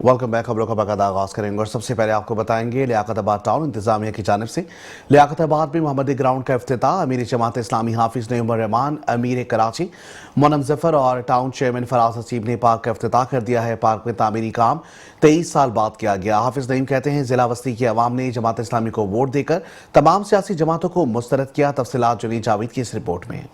Welcome back. खबरों का बाकायदा आगाज करेंगे और सबसे पहले आपको बताएंगे लियाकताबाद टाउन इंतजामिया की जानिब से लियाकताबाद में मोहम्मदी ग्राउंड का इफ्तिताह। अमीर जमात इस्लामी हाफिज नईमुर रहमान, अमीर कराची मुनम जफर और टाउन चेयरमैन फराज हसीब ने पार्क का इफ्तिताह कर दिया है। पार्क में तामीरी काम 23 साल बाद किया गया। हाफिज नईम कहते हैं जिला वस्ती की अवाम ने जमात इस्लामी को वोट देकर तमाम सियासी जमातों को मुस्तरद किया। तफसीलात जुनीद जावेद की इस रिपोर्ट में।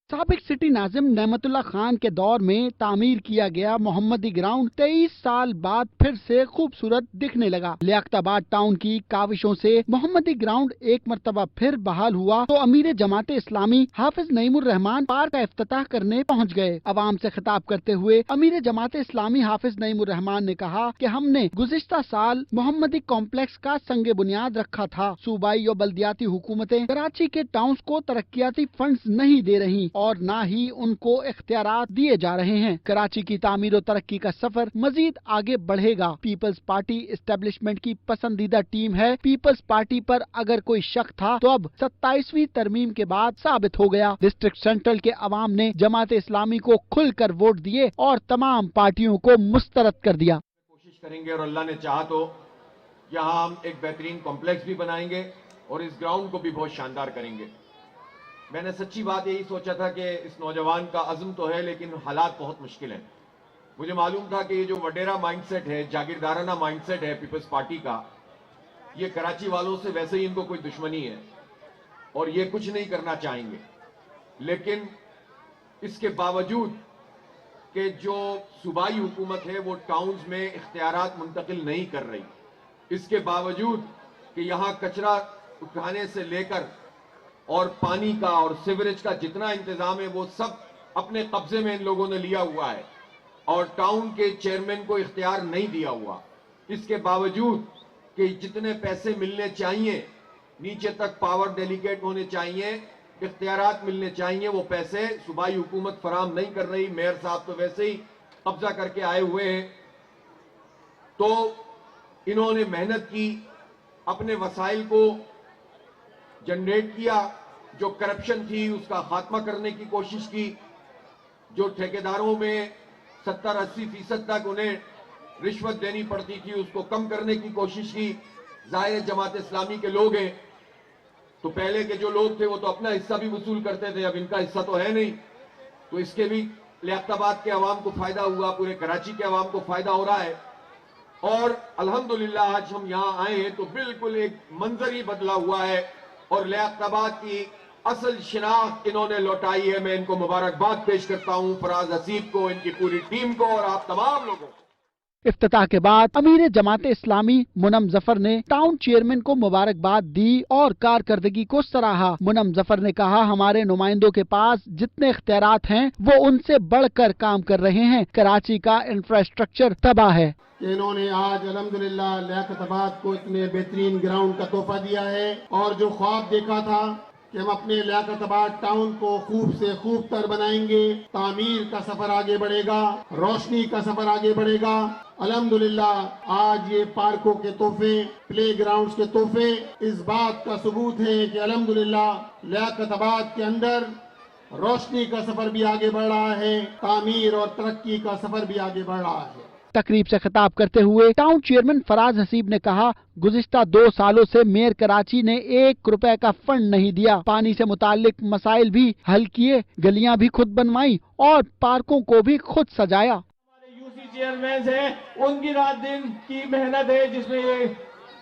साबिक सिटी नाजिम नेमतुल्लाह खान के दौर में तामीर किया गया मोहम्मदी ग्राउंड 23 साल बाद फिर से खूबसूरत दिखने लगा। लियाकताबाद टाउन की काविशों से मोहम्मदी ग्राउंड एक मर्तबा फिर बहाल हुआ तो अमीर जमात इस्लामी हाफिज नईमुर रहमान पार्क का इफ्तिताह करने पहुंच गए। अवाम से खिताब करते हुए अमीर जमात इस्लामी हाफिज नईमुर रहमान ने कहा कि हमने गुज़िश्ता साल मोहम्मदी कॉम्प्लेक्स का संगे बुनियाद रखा था। सूबाई और बल्दियाती हुकूमतें कराची के टाउन्स को तरक्याती फंड्स नहीं दे रही और ना ही उनको इख्तियारात दिए जा रहे हैं। कराची की तामीर और तरक्की का सफर मजीद आगे बढ़ेगा। पीपल्स पार्टी एस्टेब्लिशमेंट की पसंदीदा टीम है। पीपल्स पार्टी पर अगर कोई शक था तो अब 27वीं तरमीम के बाद साबित हो गया। डिस्ट्रिक्ट सेंट्रल के अवाम ने जमात इस्लामी को खुलकर वोट दिए और तमाम पार्टियों को मुस्तरद कर दिया। कोशिश करेंगे और अल्लाह ने चाहा तो यहाँ हम एक बेहतरीन कॉम्प्लेक्स भी बनाएंगे और इस ग्राउंड को भी बहुत शानदार करेंगे। मैंने सच्ची बात यही सोचा था कि इस नौजवान का अज़्म तो है लेकिन हालात बहुत मुश्किल हैं। मुझे मालूम था कि ये जो वडेरा माइंडसेट है, जागीरदाराना माइंडसेट है पीपल्स पार्टी का, ये कराची वालों से वैसे ही इनको कोई दुश्मनी है और ये कुछ नहीं करना चाहेंगे। लेकिन इसके बावजूद कि जो सूबाई हुकूमत है वो टाउन्स में इख्तियारात मुंतकिल नहीं कर रही, इसके बावजूद कि यहाँ कचरा उठाने से लेकर और पानी का और सीवरेज का जितना इंतजाम है वो सब अपने कब्जे में इन लोगों ने लिया हुआ है और टाउन के चेयरमैन को इख्तियार नहीं दिया हुआ। इसके बावजूद कि जितने पैसे मिलने चाहिए, नीचे तक पावर डेलीगेट होने चाहिए, इख्तियारात मिलने चाहिए, वो पैसे सूबाई हुकूमत फराम नहीं कर रही। मेयर साहब तो वैसे ही कब्जा करके आए हुए हैं। तो इन्होंने मेहनत की, अपने वसाइल को जनरेट किया, जो करप्शन थी उसका खात्मा करने की कोशिश की, जो ठेकेदारों में 70-80% तक उन्हें रिश्वत देनी पड़ती थी उसको कम करने की कोशिश की। ज़ाहिर जमात इस्लामी के लोग हैं तो पहले के जो लोग थे वो तो अपना हिस्सा भी वसूल करते थे, अब इनका हिस्सा तो है नहीं, तो इसके भी लियाकताबाद के अवाम को फायदा हुआ, पूरे कराची के अवाम को फायदा हो रहा है। और अल्हम्दुलिल्लाह आज हम यहाँ आए हैं तो बिल्कुल एक मंजर ही बदला हुआ है और लियाकताबाद की असल शिनाख्त इन्होंने लौटाई है। मैं इनको मुबारकबाद पेश करता हूं, फराज हसीब को, इनकी पूरी टीम को और आप तमाम लोगों को। इफ्तिताह के बाद अमीर जमात इस्लामी मुनम जफर ने टाउन चेयरमैन को मुबारकबाद दी और कारकर्दगी को सराहा। मुनम जफर ने कहा हमारे नुमाइंदों के पास जितने इख्तियारात हैं वो उनसे बढ़कर काम कर रहे हैं। कराची का इंफ्रास्ट्रक्चर तबाह है। इन्होंने आज अल्हम्दुलिल्लाह लियाकताबाद को इतने बेहतरीन ग्राउंड का तोहफा दिया है और जो ख्वाब देखा था कि हम अपने लियाकताबाद टाउन को खूब से खूब तर बनाएंगे, तामीर का सफर आगे बढ़ेगा, रोशनी का सफर आगे बढ़ेगा। अल्हम्दुलिल्लाह आज ये पार्कों के तोहफे, प्ले ग्राउंड्स के तोहफे इस बात का सबूत है कि अल्हम्दुलिल्लाह लियाकताबाद के अंदर रोशनी का सफर भी आगे बढ़ रहा है, तामीर और तरक्की का सफर भी आगे बढ़ रहा है। तकरीब से खिताब करते हुए टाउन चेयरमैन फराज हसीब ने कहा गुज़िश्ता 2 सालों से मेयर कराची ने 1 रुपए का फंड नहीं दिया। पानी से मुतालिक मसाइल भी हल किए, गलियां भी खुद बनवाई और पार्कों को भी खुद सजाया। हमारे यूसी चेयरमैन हैं, उनकी रात दिन की मेहनत है जिसमें ये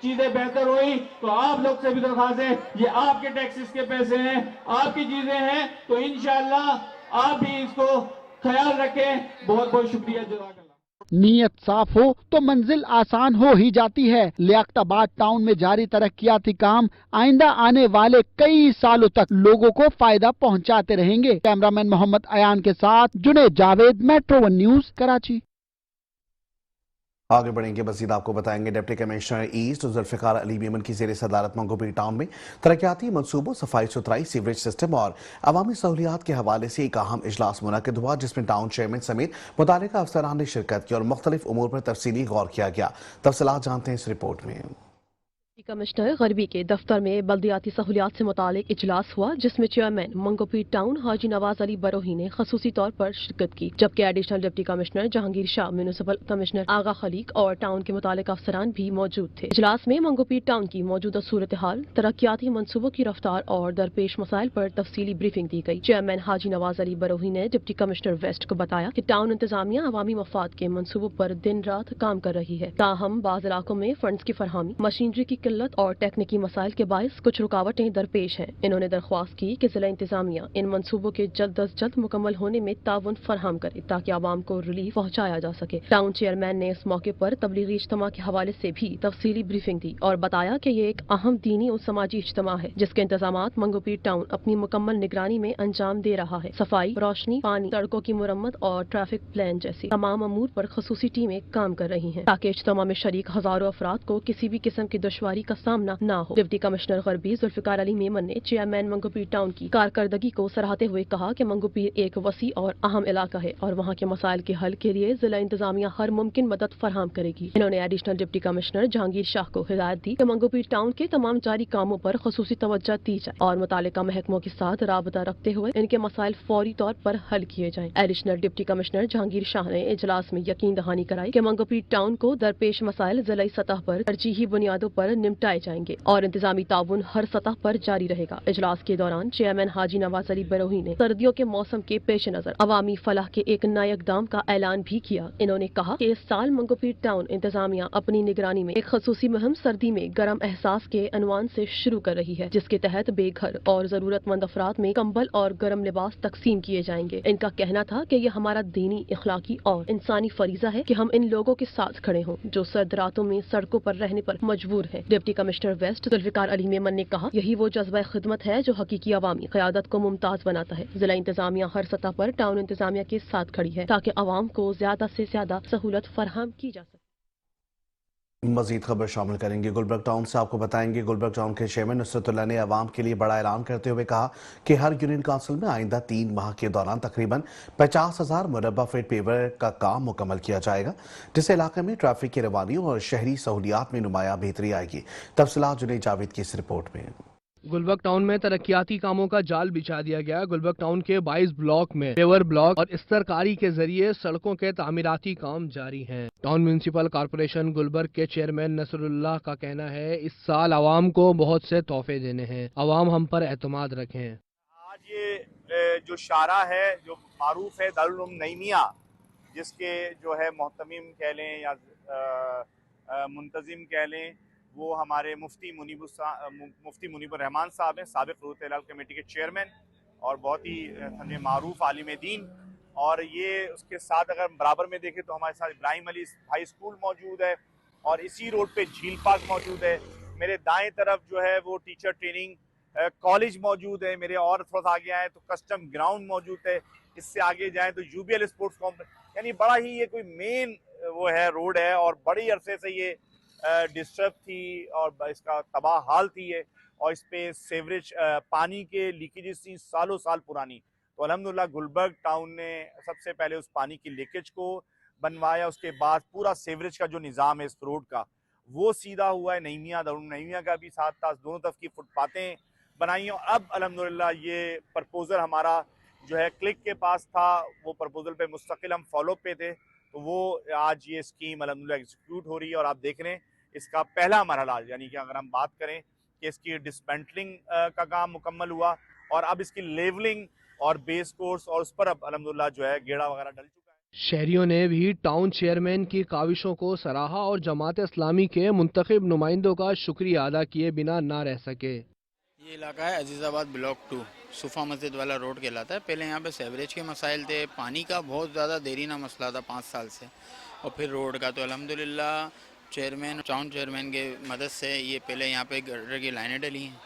चीजें बेहतर हुई। तो आप लोग से भी दरख्वास्त है, ये आपके टैक्सेस के पैसे हैं, आपकी चीजें हैं, तो इंशाअल्लाह आप भी इसको ख्याल रखें। बहुत बहुत शुक्रिया। जज़ाकल्लाह। नीयत साफ हो तो मंजिल आसान हो ही जाती है। लियाकताबाद टाउन में जारी तरक्याती काम आइंदा आने वाले कई सालों तक लोगों को फायदा पहुंचाते रहेंगे। कैमरामैन मोहम्मद अयान के साथ जुनेद जावेद, मेट्रो 1 न्यूज, कराची। आगे बढ़ेंगे, मज़ीद आपको बताएंगे deputy commissioner east Zulfiqar Ali Memon की ज़ेर सदारत मंगोपीर टाउन में तरक्याती मनसूबों, सफाई सुथराई, सीवरेज सिस्टम और अवामी सहूलियात के हवाले से एक अहम इजलास मुनक़िद हुआ जिसमें टाउन चेयरमैन समेत मुतालिका अफसरान ने शिरकत की और मुख्तलिफ उमूर पर तफसीली गौर किया गया। तफसीलात जानते हैं इस रिपोर्ट में। कमिश्नर गरबी के दफ्तर में बल्दियाती सहूलियात से मुतालिक इजलास हुआ, जिसमें चेयरमैन मंगोपीर टाउन हाजी नवाज अली बरोही ने खसूसी तौर पर शिरकत की, जबकि additional deputy commissioner Jahangir Shah, municipal commissioner Agha Khaliq और टाउन के मुतालिक अफसरान भी मौजूद थे। इजलास में मंगोपीर टाउन की मौजूदा सूरत हाल, तरक्याती मनसूबों की रफ्तार और दरपेश मसाइल पर तफसीली ब्रीफिंग दी गई। चेयरमैन हाजी नवाज अली बरोही ने डिप्टी कमिश्नर वेस्ट को बताया कि टाउन इंतजामिया अवामी मफाद के मनसूबों पर दिन रात काम कर रही है, ताहम बाज़ इलाकों में फंड्स की फरहमी, मशीनरी की किल्लत और टेक्निकी मसाइल के बायस कुछ रुकावटें दरपेश हैं। इन्होंने दरख्वास्त की कि जिला इंतजामिया इन मनसूबों के जल्द अज जल्द मुकम्मल होने में ताउन फराहम करे ताकि आवाम को रिलीफ पहुँचाया जा सके। टाउन चेयरमैन ने इस मौके पर तबलीगी इज्तिमा के हवाले से भी तफसीली ब्रीफिंग दी और बताया कि ये एक अहम दीनी और समाजी इज्तिमा है, जिसके इंतजामात मंगोपीर टाउन अपनी मुकम्मल निगरानी में अंजाम दे रहा है। सफाई, रोशनी, पानी, सड़कों की मुरम्मत और ट्रैफिक प्लान जैसी तमाम अमूर पर खसूसी टीमें काम कर रही हैं ताकि इज्तिमा में शरीक हजारों अफराद को किसी भी किस्म की दुश्वारी का सामना न हो। डिप्टी कमिश्नर गरबी जुल्फिकार अली मेमन ने चेयरमैन मंगोपीर टाउन की कारकर्दगी को सराहते हुए कहा कि मंगोपीर एक वसी और अहम इलाका है और वहाँ के मसाइल के हल के लिए जिला इंतजामिया हर मुमकिन मदद फराहम करेगी। इन्होंने additional deputy commissioner Jahangir Shah को हिदायत दी कि मंगोपीर टाउन के तमाम जारी कामों पर खसूसी तवज्जो दी जाए और मुतालिका महकमों के साथ राबता रखते हुए इनके मसाइल फौरी तौर पर हल किए जाएं। Additional deputy commissioner Jahangir Shah ने इजलास में यकीन दहानी कराई कि मंगोपीर टाउन को दरपेश मसाइल जिलाई सतह पर तरजीही बुनियादों पर निपटाए जाएंगे और इंतजामी ताउन हर सतह पर जारी रहेगा। इजलास के दौरान चेयरमैन हाजी नवाज अली बरोही ने सर्दियों के मौसम के पेश नजर अवामी फलाह के एक नए इक़दाम का ऐलान भी किया। इन्होंने कहा कि इस साल मंगोपीर टाउन इंतजामिया अपनी निगरानी में एक खसूसी मुहिम सर्दी में गर्म एहसास के अनवान से शुरू कर रही है, जिसके तहत बेघर और जरूरतमंद अफराद में कंबल और गर्म लिबास तकसीम किए जाएंगे। इनका कहना था कि यह हमारा दीनी, इखलाकी और इंसानी फरीजा है कि हम इन लोगों के साथ खड़े हों जो सर्द रातों में सड़कों पर रहने पर मजबूर हैं। Deputy commissioner west Zulfiqar Ali Memon ने कहा, यही वो जज्बा खिदमत है जो हकीकी अवामी क़यादत को मुमताज बनाता है। जिला इंतजामिया हर सतह पर टाउन इंतजामिया के साथ खड़ी है ताकि अवाम को ज्यादा से ज्यादा सहूलत फराहम की जा सके। मजीद खबर शामिल करेंगे। गुलबर्ग टाउन से आपको बताएंगे, गुलबर्ग टाउन के चेयरमैन नुसरतुल्लाह ने आवाम के लिए बड़ा ऐलान करते हुए कहा कि हर यूनियन काउंसिल में आइंदा 3 माह के दौरान तकरीबन 50,000 मुरब्बा फीट पेवर का काम मुकम्मल किया जाएगा, जिससे इलाके में ट्रैफिक की रवानी और शहरी सहूलियात में नुमाया बेहतरी आएगी। तफसीलात जुनैद जावेद की इस रिपोर्ट में। गुलबर्ग टाउन में तरक्याती कामों का जाल बिछा दिया गया। गुलबर्ग टाउन के 22 ब्लॉक में पेवर ब्लॉक और इस्तरकारी के जरिए सड़कों के तामीराती काम जारी हैं। टाउन म्यूनिसिपल कॉर्पोरेशन गुलबर्ग के चेयरमैन नसरुल्लाह का कहना है, इस साल आवाम को बहुत से तोहफे देने हैं, आवाम हम पर एतमाद रखें। आज ये जो शारा है जो मारूफ है दारुल उलूम नईमिया, जिसके जो है मोहतमीम कह लें या मुंतजिम कह लें, वो हमारे मुफ्ती मुनीबुर रहमान साहब हैं, साबिक़ रूह इलाल कमेटी के चेयरमैन और बहुत ही मारूफ आलिम दीन। और ये उसके साथ अगर बराबर में देखें तो हमारे साथ इब्राहिम अली हाई स्कूल मौजूद है और इसी रोड पे झील पार्क मौजूद है। मेरे दाएं तरफ जो है वो टीचर ट्रेनिंग कॉलेज मौजूद है। मेरे और थोड़ा सा आगे आए तो कस्टम ग्राउंड मौजूद है। इससे आगे जाएँ तो यूबीएल स्पोर्ट्स कॉम्प्लेक्स, यानी बड़ा ही ये कोई मेन वो है रोड है और बड़ी अरसे से ये डिस्टर्ब थी और इसका तबाह हाल थी है और इस पे सेवरेज पानी के लीकेजेस थी सालों साल पुरानी। तो अल्हम्दुलिल्लाह गुलबर्ग टाउन ने सबसे पहले उस पानी की लीकेज को बनवाया, उसके बाद पूरा सेवरेज का जो निज़ाम है इस रोड का वो सीधा हुआ है। नईमिया दारुल नईमिया का भी साथ साथ दोनों तरफ की फुटपातें बनाई हैं और अब अल्हम्दुलिल्लाह ये प्रपोजल हमारा जो है क्लिक के पास था, वो प्रपोजल पे मुस्तकिल हम फॉलो पे थे, तो वो आज ये स्कीम अल्हम्दुलिल्लाह एग्जीक्यूट हो रही है और आप देख रहे हैं इसका पहला मरहला, यानी कि अगर हम बात करें कि इसकी डिसमेंटलिंग का काम मुकम्मल हुआ और अब इसकी लेवलिंग और बेस कोर्स और उस पर अब अल्हम्दुलिल्लाह जो है गेड़ा वगैरह डल चुका है। शहरियों ने भी टाउन चेयरमैन की काविशों को सराहा और जमात इस्लामी के मुंतखब नुमाइंदों का शुक्रिया अदा किए बिना ना रह सके। ये इलाका है अजीज़ाबाद ब्लॉक 2, सुफा मस्जिद वाला रोड कहलाता है। पहले यहाँ पे सेवरेज के मसाइल थे, पानी का बहुत ज़्यादा देरीना मसला था 5 साल से, और फिर रोड का। तो अल्हम्दुलिल्लाह टाउन चेयरमैन के मदद से ये पहले यहाँ पे गटर की लाइनें डली हैं,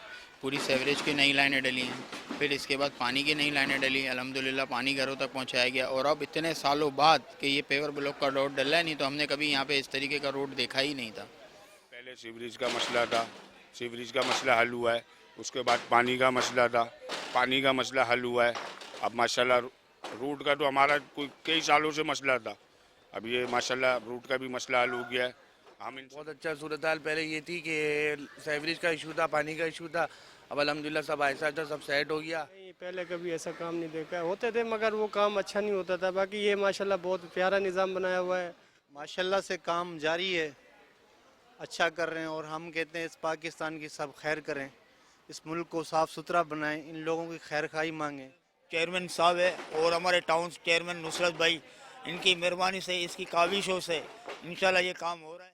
पूरी सेवरेज की नई लाइनें डली हैं, फिर इसके बाद पानी की नई लाइनें डली। अल्हम्दुलिल्लाह पानी घरों तक पहुँचाया गया और अब इतने सालों बाद कि ये पेवर ब्लॉक का रोड डला है, नहीं तो हमने कभी यहाँ पे इस तरीके का रोड देखा ही नहीं था। पहले सीवरेज का मसला था, सीवरेज का मसला हल हुआ है, उसके बाद पानी का मसला था, पानी का मसला हल हुआ है। अब माशाल्लाह रूट का तो हमारा कई सालों से मसला था, अब ये माशाल्लाह रूट का भी मसला हल हो गया है हम इन बहुत अच्छा सूरत हाल पहले ये थी कि सेवरेज का इशू था, पानी का इशू था, अब अल्हम्दुलिल्लाह सब ऐसा था, सब सेट हो गया। नहीं, पहले कभी ऐसा काम नहीं देखा, होते थे मगर वो काम अच्छा नहीं होता था। बाकी ये माशाल्लाह बहुत प्यारा निज़ाम बनाया हुआ है। माशाल्लाह से काम जारी है, अच्छा कर रहे हैं और हम कहते हैं इस पाकिस्तान की सब खैर करें, इस मुल्क को साफ़ सुथरा बनाएं, इन लोगों की खैर खाई मांगें। चेयरमैन साहब है और हमारे टाउन चेयरमैन नुसरत भाई, इनकी मेहरबानी से, इसकी काविशों से इंशाल्लाह ये काम हो रहा है।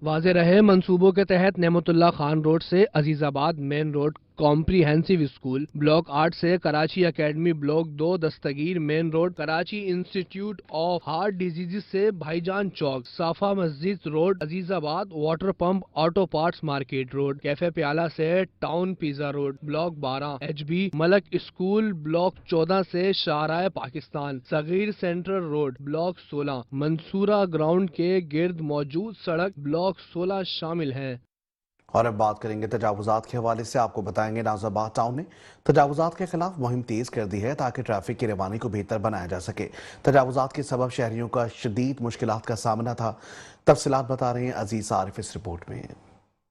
वाज़े रहे मंसूबों के तहत नेमतुल्ला खान रोड से Azizabad main road comprehensive school, block 8 से Karachi academy, block 2 Dastagir main road, Karachi institute of heart disease से Bhaijan Chowk, Safa Masjid road Azizabad, water pump auto parts market road, cafe Pyala से town pizza road, block 12 HB Malak school, block 14 से Shahrah Pakistan, Sagheer central road, block 16 Mansoora ground के गिर्द मौजूद सड़क, block 16 शामिल हैं। और अब बात करेंगे तजावुजात के हवाले से। आपको बताएंगे नाज़िबाद टाउन ने तजावुजात के खिलाफ मुहिम तेज कर दी है ताकि ट्रैफिक की रवानी को बेहतर बनाया जा सके। तजावुजात के सबब शहरियों का शदीद मुश्किलात का सामना था। तफसीलात बता रहे हैं अजीज आरिफ इस रिपोर्ट में।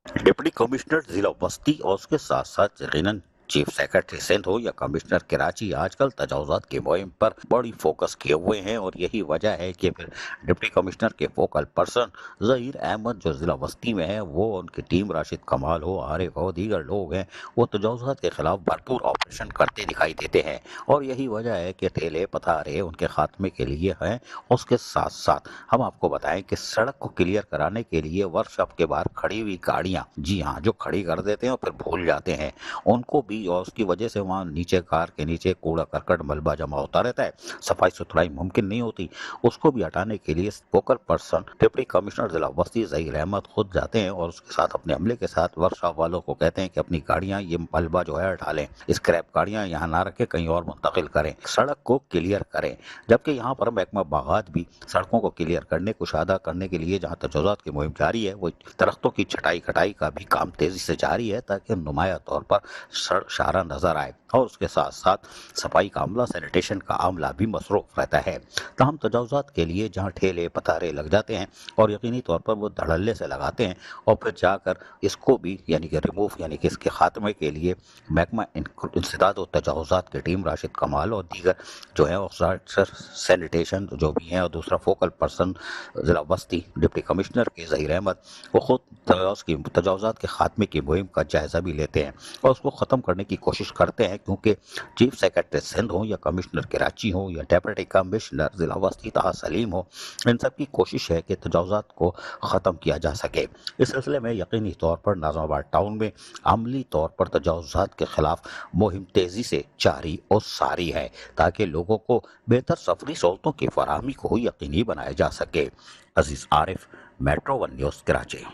डिप्टी कमिश्नर जिला बस्ती और उसके साथ साथ यकीनन चीफ सेक्रेटरी सिंध हो या कमिश्नर कराची आजकल तजावुजात की मुहिम पर बड़ी फोकस किए हुए हैं और यही वजह है कि फिर डिप्टी कमिश्नर के फोकल पर्सन ज़हीर अहमद जो ज़िला बस्ती में है, वो उनकी टीम राशिद कमाल हो, आरिफ हो, दीगर लोग हैं, वो तजावुजात के खिलाफ भरपूर ऑपरेशन करते दिखाई देते हैं और यही वजह है कि ठेले पथारे उनके खात्मे के लिए हैं। उसके साथ साथ हम आपको बताएं कि सड़क को क्लियर कराने के लिए वर्कशॉप के बाहर खड़ी हुई गाड़ियाँ, जी हाँ, जो खड़ी कर देते हैं और फिर भूल जाते हैं, उनको भी, और उसकी वजह से वहाँ नीचे कार के नीचे कूड़ा करकट मलबा जमा होता रहता है, सफाई सुथराई मुमकिन नहीं होती, उसको भी हटाने के लिए फोकल पर्सन डिप्टी कमिश्नर जिला बस्ती ज़हीर अहमद खुद जाते हैं और उसके साथ अपने अमले के साथ वर्कशॉप वालों को कहते हैं कि अपनी गाड़ियाँ ये मलबा जो है हटा लें, स्क्रैप गाड़ियाँ यहाँ ना रखें, कहीं और मुंतकिल करें, सड़क को क्लियर करें। जबकि यहाँ पर महकमा बागात भी सड़कों को क्लियर करने, कुशादा करने के लिए जहाँ तजावुजात की मुहिम जारी है, वो दरख्तों की छटाई कटाई का भी काम तेजी से जारी है ताकि नुमाया तौर पर शारा नजर आए और उसके साथ साथ सफाई का अमला, सैनिटेशन का अमला भी मसरूफ रहता है। तमाम तजावुजात के लिए जहाँ ठेले पथारे लग जाते हैं और यकीनी तौर पर वो धड़ल्ले से लगाते हैं और फिर जाकर इसको भी यानी कि रिमूव यानी कि इसके खात्मे के लिए महकमा इंसदाद और तजावुजात की टीम राशिद कमाल और दीगर जो है ऑफिसर सैनिटेशन जो भी हैं और दूसरा फोकल पर्सन जिला बस्ती डिप्टी कमिश्नर के ज़हीर अहमद, वो खुद तजावुजात के खात्मे की मुहिम का जायजा भी लेते हैं और उसको ख़त्म करने की कोशिश करते हैं, क्योंकि चीफ सेक्रेटरी सिंध हो या कमिश्नर कराची हो या डेप्यूटी कमिश्नर जिला बस्ती ताहा सलीम हो, इन सब की कोशिश है कि तजावुजात को ख़त्म किया जा सके। इस सिलसिले में यकीनी तौर पर नाज़िमाबाद टाउन में अमली तौर पर तजावुजात के खिलाफ मुहिम तेज़ी से जारी और सारी है ताकि लोगों को बेहतर सफरी सहूलतों की फराहमी को यकीनी बनाया जा सके। अजीज आरिफ, मेट्रो 1 न्यूज़, कराची।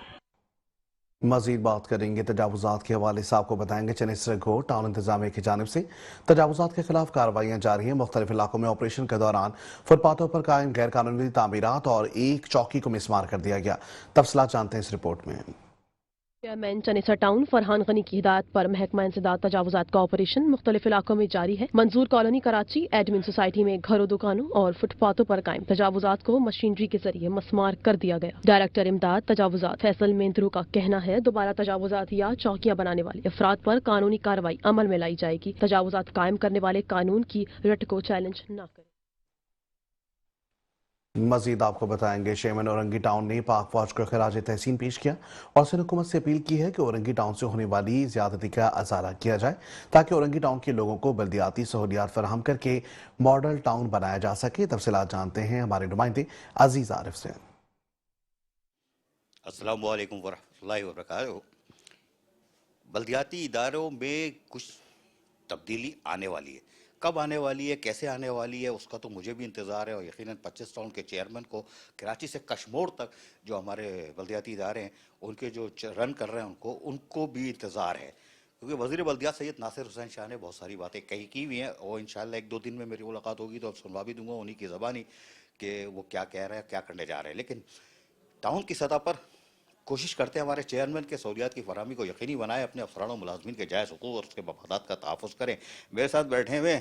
मजीद बात करेंगे तजावुजात के हवाले से। आपको बताएंगे चनिसर घोट टाउन इंतजामिया की जानिब से तजावुजात के खिलाफ कार्रवाइयाँ जारी हैं। मुख्तलिफ इलाकों में ऑपरेशन के दौरान फुटपाथों पर कायम गैर कानूनी तामीरात और एक चौकी को मिसमार कर दिया गया। तफसीलात जानते हैं इस रिपोर्ट में। चेयरमैन चनिसर टाउन फरहान गनी की हिदायत पर महकमा इंसदाद तजावुजात का ऑपरेशन मुख्तलिफ इलाकों में जारी है। मंजूर कॉलोनी कराची एडमिन सोसाइटी में घरों, दुकानों और फुटपाथों पर कायम तजावुजात को मशीनरी के जरिए मसमार कर दिया गया। डायरेक्टर इमदाद तजावुजात फैसल मेंदरू का कहना है दोबारा तजावुजात या चौकियां बनाने वाले अफराद पर कानूनी कार्रवाई अमल में लाई जाएगी। तजावुजात कायम करने वाले कानून की रट को चैलेंज न करें। मजीद आपको बताएंगे चेयरमैन औरंगी टाउन ने पाक फौज को खराज तहसीन पेश किया और सिंध हुकूमत से अपील की है कि औरंगी टाउन से होने वाली ज्यादती का अजाला किया जाए ताकि औरंगी टाउन के लोगों को बल्दियाती सहूलियात फराहम करके मॉडल टाउन बनाया जा सके। तफसीलात जानते हैं हमारे नुमाइंदे अजीज आरिफ से। अस्सलाम वालेकुम वरहमतुल्लाहि वबरकातुहू। बल्दियाती इदारों में कुछ तब्दीली आने वाली है, कब आने वाली है, कैसे आने वाली है, उसका तो मुझे भी इंतज़ार है और यकीनन 25 टाउन के चेयरमैन को कराची से कश्मोर तक जो हमारे बल्दियाती इदारे हैं उनके जो रन कर रहे हैं उनको भी इंतज़ार है, क्योंकि वज़ीर बल्दियात सैयद नासिर हुसैन शाह ने बहुत सारी बातें की हुई हैं और इंशाअल्लाह 1-2 दिन में मेरी मुलाकात होगी तो अब सुनवा भी दूंगा उन्हीं की ज़बानी कि वो क्या कह रहे हैं, क्या करने जा रहे हैं। लेकिन टाउन की सतह पर कोशिश करते हैं हमारे चेयरमैन के सहूलियात की फराहमी को यकीनी बनाए, अपने अफसरान और मुलाजमीन के जायज़ हुकूक़ और उसके मफादात का तहफ़्फ़ुज़ करें। मेरे साथ बैठे हुए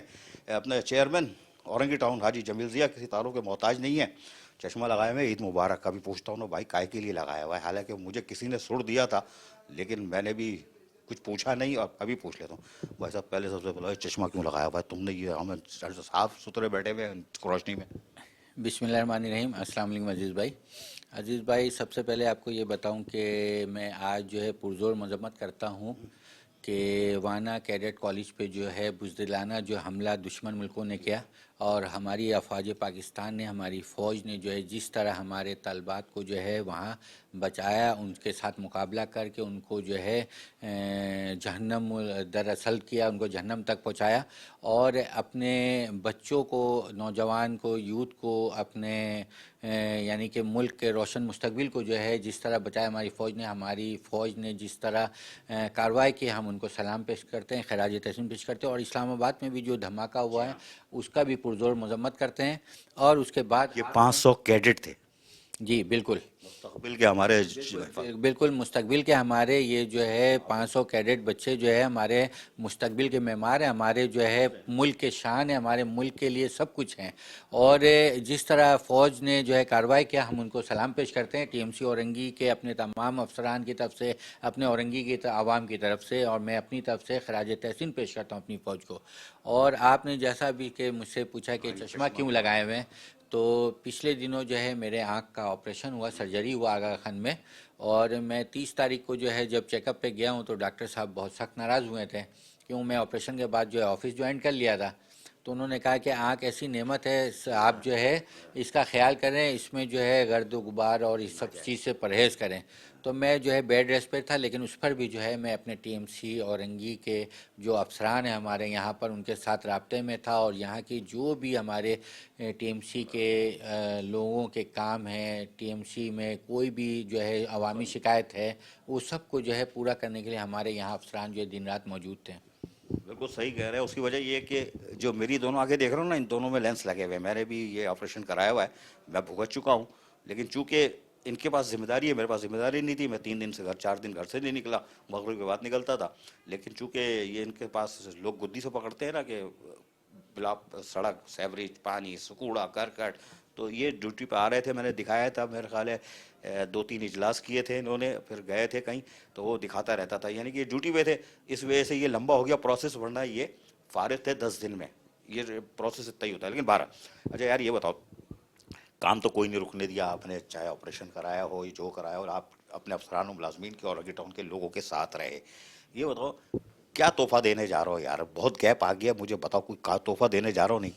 अपने चेयरमैन औरंगी टाउन हाजी जमील ज़िया किसी तारों के मोहताज नहीं है, चश्मा लगाए मैं ईद मुबारक का भी पूछता हूँ ना भाई काय के लिए लगाया हुआ है, हालांकि मुझे किसी ने सुर दिया था लेकिन मैंने भी कुछ पूछा नहीं और अभी पूछ लेता हूँ। भाई साहब पहले सबसे पहले चश्मा क्यों लगाया हुआ है तुमने, ये हम साफ सुथरे बैठे हुए हैं रोशनी में। बिस्मिल्लाहिर्रहमानिर्रहीम, अस्सलाम वालेकुम अजीज़ भाई, सबसे पहले आपको ये बताऊं कि मैं आज जो है पुरजोर मजम्मत करता हूं कि वाना कैडेट कॉलेज पे जो है बुज़दिलाना जो हमला दुश्मन मुल्कों ने किया और हमारी अफवाज पाकिस्तान ने, हमारी फ़ौज ने जो है जिस तरह हमारे तलबात को जो है वहाँ बचाया, उनके साथ मुकाबला करके उनको जो है जहन्नम दरअसल किया, उनको जहन्नम तक पहुँचाया और अपने बच्चों को, नौजवान को, यूथ को, अपने यानी कि मुल्क के रोशन मुस्तकबिल को जो है जिस तरह बचाया हमारी फ़ौज ने जिस तरह कार्रवाई की, हम उनको सलाम पेश करते हैं, खराज तहसीन पेश करते हैं। और इस्लामाबाद में भी जो धमाका हुआ है उसका भी पुरजोर मजम्मत करते हैं। और उसके बाद ये 500 कैडेट थे जी, बिल्कुल मुस्तकबिल के हमारे, बिल्कुल मुस्तकबिल के हमारे ये जो है 500 कैडेट बच्चे जो है हमारे मुस्तकबिल के मेमार हैं, हमारे जो है मुल्क के शान है, हमारे मुल्क के लिए सब कुछ हैं। और जिस तरह फ़ौज ने जो है कार्रवाई किया, हम उनको सलाम पेश करते हैं TMC औरंगी के अपने तमाम अफसरान की तरफ से, अपने औरंगी की आवाम की तरफ से, और मैं अपनी तरफ से खराज तहसीन पेश करता हूँ अपनी फ़ौज को। और आपने जैसा भी कि मुझसे पूछा कि चश्मा क्यों लगाए हुए हैं, तो पिछले दिनों जो है मेरे आँख का ऑपरेशन हुआ, सर्जरी हुआ आगा खान में, और मैं 30 तारीख को जो है जब चेकअप पे गया हूँ तो डॉक्टर साहब बहुत सख्त नाराज़ हुए थे क्यों मैं ऑपरेशन के बाद जो है ऑफिस ज्वाइन कर लिया था। तो उन्होंने कहा कि आँख ऐसी नेमत है, आप जो है इसका ख्याल करें, इसमें जो है गर्द गुबार और इस सब चीज़ से परहेज़ करें। तो मैं जो है बेड रेस्ट पे था, लेकिन उस पर भी जो है मैं अपने TMC औरंगी के जो अफसरान हैं हमारे यहाँ पर, उनके साथ राब्ते में था। और यहाँ की जो भी हमारे TMC के लोगों के काम हैं, TMC में कोई भी जो है अवामी शिकायत है, वो सब को जो है पूरा करने के लिए हमारे यहाँ अफसरान जो है दिन रात मौजूद थे। बिल्कुल सही कह रहे हैं। उसकी वजह ये कि जो मेरी दोनों आगे देख रहा हूँ ना, इन दोनों में लेंस लगे हुए हैं। मैंने भी ये ऑपरेशन कराया हुआ है, मैं भुगत चुका हूँ, लेकिन चूंकि इनके पास जिम्मेदारी है, मेरे पास जिम्मेदारी नहीं थी। मैं 3 दिन से 4 दिन घर से नहीं निकला, मगरिब के बाद निकलता था। लेकिन चूंकि ये इनके पास लोग गुद्दी से पकड़ते हैं ना कि बिला सड़क, सेवरेज, पानी, कूड़ा करकट, तो ये ड्यूटी पे आ रहे थे। मैंने दिखाया था, मेरे ख्याल है 2-3 इजलास किए थे इन्होंने, फिर गए थे कहीं तो वो दिखाता रहता था, यानी कि ड्यूटी पे थे। इस वजह से ये लंबा हो गया प्रोसेस, वरना ये फारिग थे 10 दिन में, ये प्रोसेस इतना ही होता है। लेकिन 12। अच्छा यार ये बताओ, काम तो कोई नहीं रुकने दिया आपने, चाहे ऑपरेशन कराया हो, जो कराया हो, और आप अपने अफसरान मुलाजमीन के और टाउन के लोगों के साथ रहे। ये बताओ क्या तोहफा देने जा रहे हो यार, बहुत गैप आ गया, मुझे बताओ कोई तोहफा देने जा रहा हो? नहीं,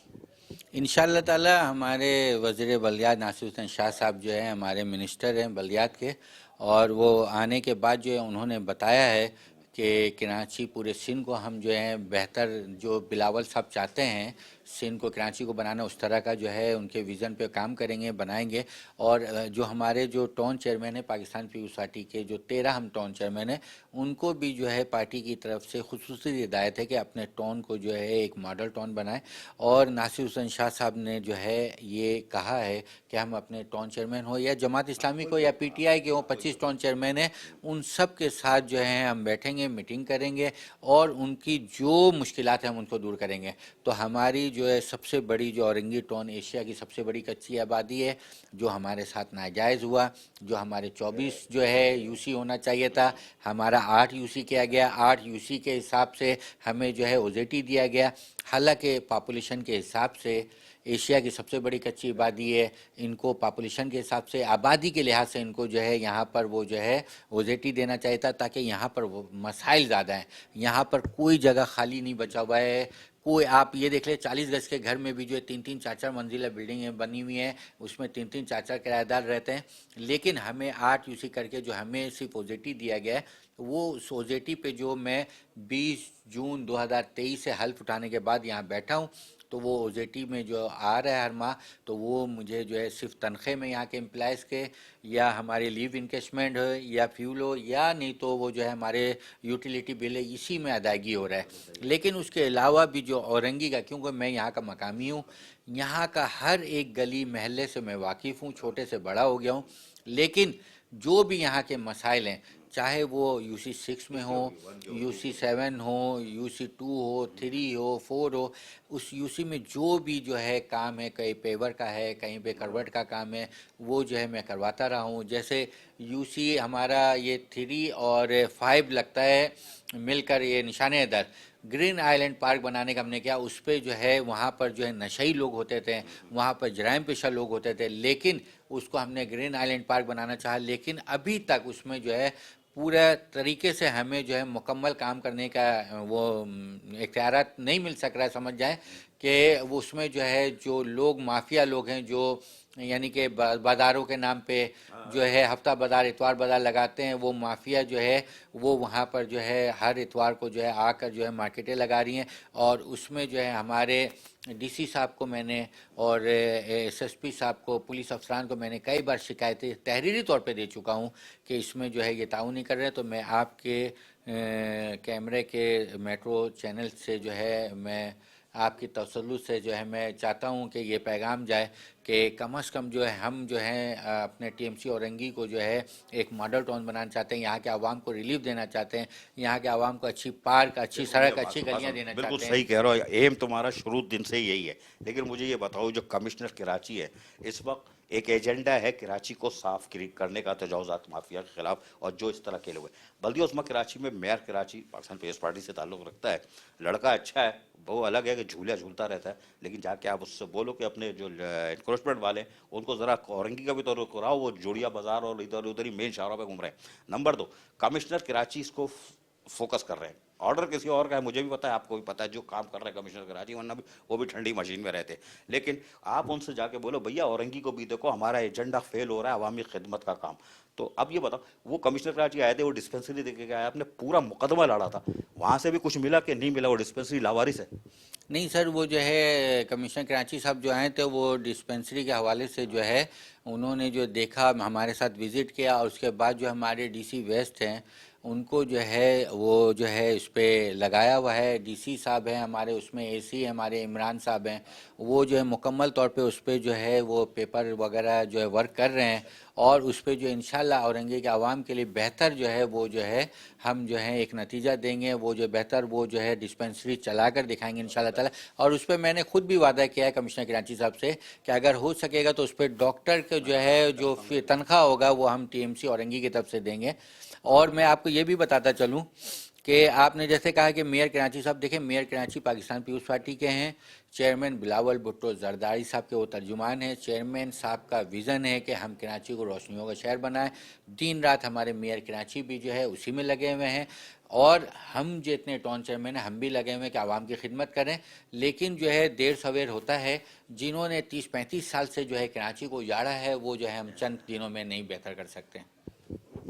इंशाअल्लाह ताला हमारे वज़ीर बल्दियात नासिर हुसैन शाह साहब जो है हमारे मिनिस्टर हैं बल्दियात के, और वो आने के बाद जो है उन्होंने बताया है कि कराची पूरे सिंध को हम जो है बेहतर, जो बिलावल साहब चाहते हैं सिंध को, कराची को बनाना, उस तरह का जो है उनके विज़न पे काम करेंगे, बनाएंगे। और जो हमारे जो टाउन चेयरमैन है पाकिस्तान पीपल्स पार्टी के, जो 13 हम टाउन चेयरमैन हैं, उनको भी जो है पार्टी की तरफ से खुसूसी हिदायत है कि अपने टाउन को जो है एक मॉडल टाउन बनाएं। और नासिर हुसैन शाह साहब ने जो है ये कहा है कि हम अपने टाउन चेयरमैन हो या जमात इस्लामी को या PTI के हो, 25 टाउन चेयरमैन हैं, उन सब के साथ जो है हम बैठेंगे, मीटिंग करेंगे और उनकी जो मुश्किलात हैं हम उनको दूर करेंगे। तो हमारी जो है सबसे बड़ी जो औरंगी टाउन एशिया की सबसे बड़ी कच्ची आबादी है, जो हमारे साथ नाजायज़ हुआ, जो हमारे 24 जो है UC होना चाहिए था, हमारा 8 UC किया गया। 8 UC के हिसाब से हमें जो है OZT दिया गया। हालांकि पॉपुलेशन के हिसाब से एशिया की सबसे बड़ी कच्ची आबादी है, इनको पॉपुलेशन के हिसाब से, आबादी के लिहाज से इनको जो है यहाँ पर वो जो है OZT देना चाहिए था, ताकि यहाँ पर वो मसाइल ज़्यादा हैं। यहाँ पर कोई जगह खाली नहीं बचा हुआ है। कोई आप ये देख ले, 40 गज के घर में भी जो है 3-3 4-4 मंजिला बिल्डिंगें बनी हुई हैं, उसमें 3-3 4-4 किराएदार रहते हैं। लेकिन हमें 8 UC करके जो हमें सिर्फ OZT दिया गया है, वो उस OZT पे जो मैं 20 जून 2023 से हल्फ उठाने के बाद यहाँ बैठा हूँ, तो वो OZT में जो आ रहा है हर माह, तो वो मुझे जो है सिर्फ तनख्वाह में यहाँ के एम्प्लॉयज़ के, या हमारे लीव इनकेशमेंट हो, या फ्यूल हो, या नहीं तो वो जो है हमारे यूटिलिटी बिल है, इसी में अदायगी हो रहा है। लेकिन उसके अलावा भी जो औरंगी का, क्योंकि मैं यहाँ का मकामी हूँ, यहाँ का हर एक गली महल्ले से मैं वाकिफ़ हूँ, छोटे से बड़ा हो गया हूँ। लेकिन जो भी यहाँ के मसाइल हैं, चाहे वो UC 6 में हो, UC 7 हो, UC 2 हो, 3 हो, 4 हो, उस UC में जो भी जो है काम है, कहीं पेवर का है, कहीं पे करवट का काम है, वो जो है मैं करवाता रहा हूँ। जैसे UC हमारा ये 3 और 5 लगता है मिलकर, ये निशाने दर ग्रीन आइलैंड पार्क बनाने का हमने किया। उस पर जो है वहाँ पर जो है नशई लोग होते थे, वहाँ पर जराइम पेशा लोग होते थे, लेकिन उसको हमने ग्रीन आइलैंड पार्क बनाना चाहा, लेकिन अभी तक उसमें जो है पूरा तरीके से हमें जो है मुकम्मल काम करने का वो इख्तियारात नहीं मिल सक रहा है। समझ जाएं कि वो उसमें जो है जो लोग माफिया लोग हैं, जो यानी कि बाज़ारों के नाम पे जो है हफ्ता बाज़ार, इतवार बाज़ार लगाते हैं, वो माफिया जो है वो वहाँ पर जो है हर इतवार को जो है आकर जो है मार्केटें लगा रही हैं। और उसमें जो है हमारे DC साहब को मैंने और SSP साहब को, पुलिस अफसरान को मैंने कई बार शिकायतें तहरीरी तौर पे दे चुका हूँ कि इसमें जो है ये ताउन नहीं कर रहे। तो मैं आपके कैमरे के मेट्रो चैनल से जो है मैं आपकी तसल्लुत से जो है मैं चाहता हूँ कि ये पैगाम जाए कि कम से कम जो है हम जो है अपने TMC औरंगी को जो है एक मॉडल टाउन बनाना चाहते हैं, यहाँ के आवाम को रिलीफ देना चाहते हैं, यहाँ के आवाम को अच्छी पार्क, अच्छी सड़क, अच्छी गलियाँ देना चाहते हैं। बिल्कुल सही कह रहे हो, एम तुम्हारा शुरू दिन से यही है। लेकिन मुझे ये बताओ, जो कमिश्नर कराची है इस वक्त एक एजेंडा है कराची को साफ करने का तजावुज़ात माफिया के खिलाफ, और जो इस तरह के लोग हैं। बल्दिया उस्मा कराची में मेयर कराची पाकिस्तान पीपल्स पार्टी से ताल्लुक़ रखता है, लड़का अच्छा है, वो अलग है कि झूला झूलता रहता है, लेकिन जाके आप उससे बोलो कि अपने जो इंक्रोचमेंट वाले उनको ज़रा औरंगी का भी तो कराओ, वो जोड़िया बाजार और इधर उधर ही मेन शाहरों पे घूम रहे हैं। नंबर 2, कमिश्नर कराची इसको फोकस कर रहे हैं। ऑर्डर किसी और का है, मुझे भी पता है, आपको भी पता है जो काम कर रहे हैं कमिश्नर कराची, वरना भी वो भी ठंडी मशीन में रहते। लेकिन आप उनसे जाके बोलो भैया औरंगी को भी देखो, हमारा एजेंडा फेल हो रहा है, अवामी खिदमत का काम। तो अब ये बताओ, वो कमिश्नर कराची आए थे, वो डिस्पेंसरी देके गए, आपने पूरा मुकदमा लड़ा था, वहाँ से भी कुछ मिला कि नहीं मिला? वो डिस्पेंसरी लावारिस है? नहीं सर, वो जो है कमिश्नर कराची साहब जो आए थे, वो डिस्पेंसरी के हवाले से जो है उन्होंने जो देखा, हमारे साथ विज़िट किया, और उसके बाद जो हमारे DC वेस्ट हैं उनको जो है वो जो है इस पर लगाया हुआ है। DC साहब हैं हमारे, उसमें AC हमारे इमरान साहब हैं, वो जो है मुकम्मल तौर पे उस पर जो है वो पेपर वगैरह जो है वर्क कर रहे हैं, और उस पर जो इंशाल्लाह औरंगी के आवाम के लिए बेहतर जो है वो जो है हम जो है एक नतीजा देंगे, वो जो बेहतर वो जो है डिस्पेंसरी चला कर दिखाएंगे इंशाल्लाह ताला। और उस पर मैंने खुद भी वादा किया है कमिश्नर कराची साहब से कि अगर हो सकेगा तो उस पर डॉक्टर के जो है जो तनख्वाह होगा वो हम TMC औरंगी की तरफ से देंगे। और मैं आपको ये भी बताता चलूँ कि आपने जैसे कहा कि मेयर कराची साहब, देखें मेयर कराची पाकिस्तान पीपल्स पार्टी के हैं, चेयरमैन बिलावल भुट्टो जरदारी साहब के वो तर्जुमान हैं। चेयरमैन साहब का विज़न है कि हम कराची को रोशनियों का शहर बनाएं। दिन रात हमारे मेयर कराची भी जो है उसी में लगे हुए हैं, और हम जितने टाउन चेयरमैन हैं हम भी लगे हुए हैं कि आवाम की खिदमत करें। लेकिन जो है देर सवेर होता है, जिन्होंने 30-35 साल से जो है कराची को उजाड़ा है, वो जो है हम चंद दिनों में नहीं बेहतर कर सकते।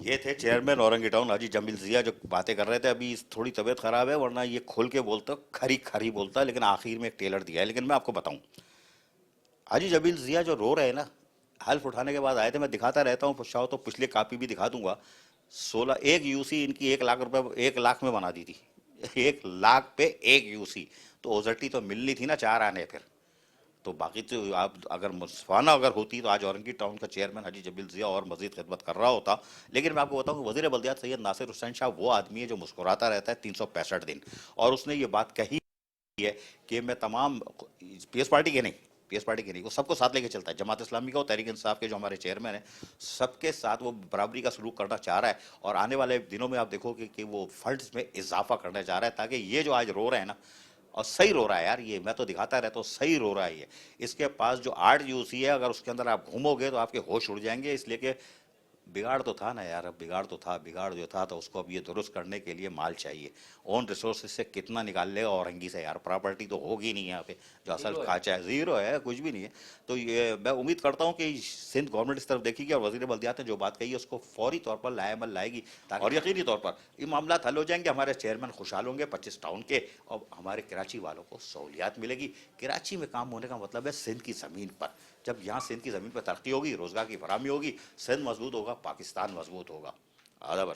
ये थे चेयरमैन औरंगी टाउन हाजी जमील ज़िया, जो बातें कर रहे थे। अभी थोड़ी तबीयत ख़राब है, वरना ये खोल के बोलता, खरी खरी बोलता, लेकिन आखिर में एक टेलर दिया है। लेकिन मैं आपको बताऊं, हाजी जमील ज़िया जो रो रहे हैं ना, हल्फ उठाने के बाद आए थे, मैं दिखाता रहता हूँ, चाहो तो पिछले कापी भी दिखा दूंगा। 1 UC इनकी 1 लाख रुपये 1 लाख में बना दी थी। 1 लाख पे 1 UC, तो ओजटी तो मिलनी थी ना 4 आने। फिर तो बाकी तो आप अगर मुसफाना अगर होती तो आज औरंगी टाउन का चेयरमैन हाजी जमील ज़िया और मजीद खिदमत कर रहा होता। लेकिन मैं आपको बताऊं कि वज़ीर बल्दियात सैयद नासिर हुसैन शाह वो आदमी है जो मुस्कुराता रहता है 365 दिन, और उसने ये बात कही है कि मैं तमाम PS पार्टी के नहीं, PS पार्टी के नहीं, वो सबको साथ लेके चलता है, जमात इस्लामी का और तहरीक इंसाफ के जो हमारे चेयरमैन हैं, सबके साथ वो बराबरी का सलूक करना चाह रहा है। और आने वाले दिनों में आप देखोगे कि वो फंड्स में इजाफा करना चाह रहा है, ताकि ये जो आज रो रहे हैं ना, और सही रो रहा है यार, ये मैं तो दिखाता रहता हूँ, सही रो रहा है ये। इसके पास जो 8 UC है, अगर उसके अंदर आप घूमोगे तो आपके होश उड़ जाएंगे, इसलिए कि बिगाड़ तो था ना यार, अब बिगाड़ तो था, बिगाड़ जो था तो उसको अब ये दुरुस्त करने के लिए माल चाहिए। ओन रिसोर्सेज से कितना निकाल लेगा औरंगी से यार, प्रॉपर्टी तो होगी नहीं यहाँ पे, जो असल खाचा है ज़ीरो है, कुछ भी नहीं है। तो ये मैं उम्मीद करता हूँ कि सिंध गवर्नमेंट इस तरफ देखेगी, और वज़ीर बल्दियात ने जो बात कही है उसको फौरी तौर पर लाएमल लाएगी, और यकीनी तौर पर ये मामला हल हो जाएंगे। हमारे चेयरमैन खुशहाल होंगे 25 टाउन के, और हमारे कराची वालों को सहूलियात मिलेगी। कराची में काम होने का मतलब है सिंध की ज़मीन पर। जब यहाँ सिंध की ज़मीन पर तरक्की होगी, रोज़गार की फराहमी होगी, सिंध मजबूत होगा, पाकिस्तान मजबूत होगा। आदाब।